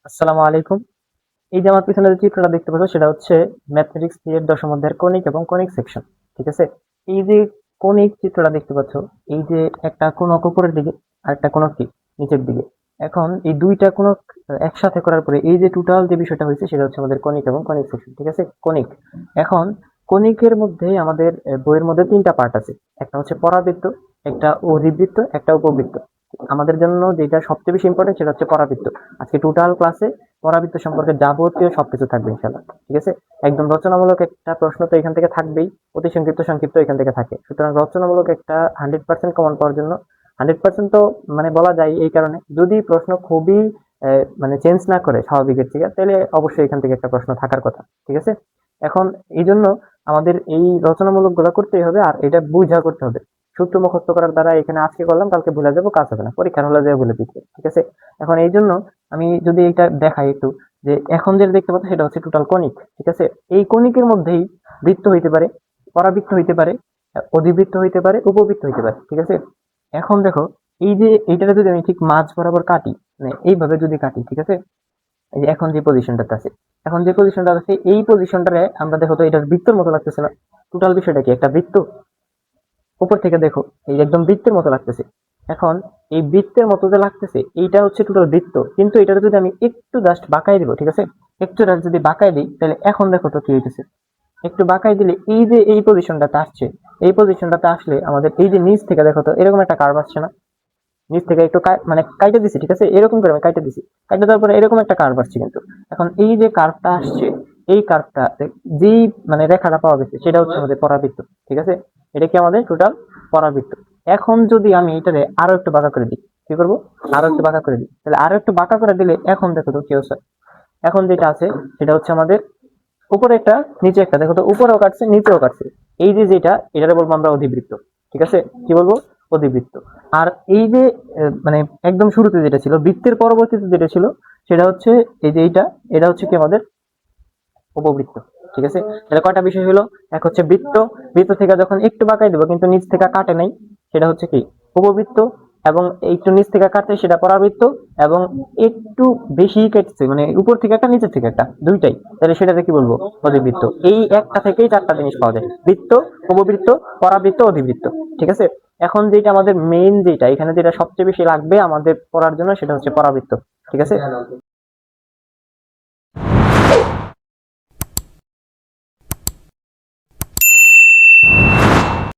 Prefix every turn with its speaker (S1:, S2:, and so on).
S1: আসসালামু আলাইকুম। এই যে আমার পিছনে যে চিত্রটা দেখতে পাচ্ছ সেটা হচ্ছে ম্যাথমেটিক্স 3 এর দশম অধ্যায়ের কনিক এবং কনিক সেকশন। ঠিক আছে? এই যে কনিক চিত্রটা দেখতে পাচ্ছ, এই যে একটা কোণক উপরের দিকে আর একটা কোণক কি নিচের দিকে। এখন এই দুইটা কোণক একসাথে করার পরে এই যে টোটাল যে বিষয়টা হয়েছে সেটা হচ্ছে আমাদের কনিক এবং কনিক সেকশন। ঠিক আছে? কনিক। এখন কনিকের মধ্যে আমাদের বইয়ের মধ্যে 3টা পার্ট আছে। একটা হচ্ছে পরাবৃত্ত, একটা অধিবৃত্ত, একটা উপবৃত্ত। আমাদের জন্য যেটা সবচেয়ে বেশি ইম্পর্টেন্ট সেটা হচ্ছে পরাবৃত্ত। আজকে টোটাল ক্লাসে পরাবৃত্ত সম্পর্কে যাবতীয় সবকিছু থাকবে ইনশাআল্লাহ। ঠিক আছে? একদম রচনামূলক একটা প্রশ্ন তো এখান থেকে থাকবেই, অতি সংক্ষিপ্ত সংক্ষিপ্ত এখান থেকে থাকে। সুতরাং রচনামূলক একটা 100% কমন পাওয়ার জন্য 100% তো মানে বলা যায় এই কারণে, যদি প্রশ্ন খুবই মানে চেঞ্জ না করে স্বাভাবিকের থেকে, তাহলে অবশ্যই এখান থেকে একটা প্রশ্ন থাকার কথা। ঠিক আছে? এখন এই জন্য আমাদের এই রচনামূলক গুলা করতেই হবে, আর এটা বুঝা করতে হবে। সূত্র মুখস্থ করার দ্বারা এখানে আজকে করলাম কালকে ভুলে যাবো, কাজ হবে না, পরীক্ষার হলে যাবো ভুলে দিচ্ছে। ঠিক আছে? এখন এই জন্য আমি যদি এটা দেখাই একটু, যে এখন যেটা দেখতে পাচ্ছ সেটা হচ্ছে টোটাল কনিক। ঠিক আছে? এই কনিকের মধ্যেই বৃত্ত হইতে পারে, পরাবৃত্ত হইতে পারে, অধিবৃত্ত হইতে পারে, উপবৃত্ত হইতে পারে। ঠিক আছে? এখন দেখো, এই যে এইটাকে যদি আমি ঠিক মাঝ বরাবর কাটি, মানে এইভাবে যদি কাটি, ঠিক আছে? এই যে এখন যে পজিশনটাতে আছে, এখন যে পজিশনটা আছে এই পজিশনটারে আমরা দেখো তো এটার বৃত্তর মতো লাগতেছে না? টোটাল বিষয়টা কি একটা বৃত্ত? উপর থেকে দেখো, এই যে একদম বৃত্তের মতো লাগতেছে। এখন এই বৃত্তের মতো যে লাগতেছে এইটা হচ্ছে টোটাল বৃত্ত, কিন্তু এটা যদি আমি একটু জাস্ট বাঁকাই দিব, ঠিক আছে, একটু জাস্ট যদি বাঁকাই দিই, তাহলে এখন দেখো তো কি হইতেছে। একটু বাঁকাই দিলে এই যে এই পজিশনটাতে আসছে, এই পজিশনটাতে আসলে আমাদের এই যে নিচ থেকে দেখো তো এরকম একটা কার্ভ আসছে না? নিচ থেকে একটু মানে কাইটে দিছি, ঠিক আছে, এরকম করে আমি কাইটে দিছি, কাইটে দেওয়ার পরে এরকম একটা কার্ভ আসছে। কিন্তু এখন এই যে কার্ভটা আসছে, এই কার্ভটা যেই মানে রেখাটা পাওয়া গেছে সেটা হচ্ছে আমাদের পরাবৃত্ত। ঠিক আছে? এটা কি আমাদের টোটাল পরাবৃত্ত। এখন যদি আমি এটারে আরো একটু বাঁকা করে দিই, কি করবো, আরো একটু বাঁকা করে দিই, তাহলে আরো একটু বাঁকা করে দিলে এখন দেখো তো কি হচ্ছে। এখন যেটা আছে সেটা হচ্ছে আমাদের উপরে একটা নিচে একটা, দেখো তো উপরেও কাটছে নিচেও কাটছে। এই যে যেটা, এটারে বলবো আমরা অধিবৃত্ত। ঠিক আছে? কি বলবো? অধিবৃত্ত। আর এই যে মানে একদম শুরুতে যেটা ছিল, বৃত্তের পরবর্তীতে যেটা ছিল, সেটা হচ্ছে এই যে এইটা, এটা হচ্ছে কি আমাদের উপবৃত্ত। ঠিক আছে? তাহলে কয়টা বিষয় হলো? এক হচ্ছে বৃত্ত, বৃত্ত থেকে যখন একটু বাঁকাই দেবো কিন্তু নিচ থেকে কাটে নাই, সেটা হচ্ছে কি উপবৃত্ত। এবং একটু নিচ থেকে কাটে সেটা পরাবৃত্ত। এবং একটু বেশি কেটেছে মানে উপর থেকে একটা নিচের থেকে একটা, দুইটাই, তাহলে সেটাতে কি বলবো? অধিবৃত্ত। এই একটা থেকেই 4টা জিনিস পাওয়া যায়: বৃত্ত, উপবৃত্ত, পরাবৃত্ত, অধিবৃত্ত। ঠিক আছে? এখন যেটা আমাদের মেইন, যেটা এখানে যেটা সবচেয়ে বেশি লাগবে আমাদের পড়ার জন্য, সেটা হচ্ছে পরাবৃত্ত। ঠিক আছে?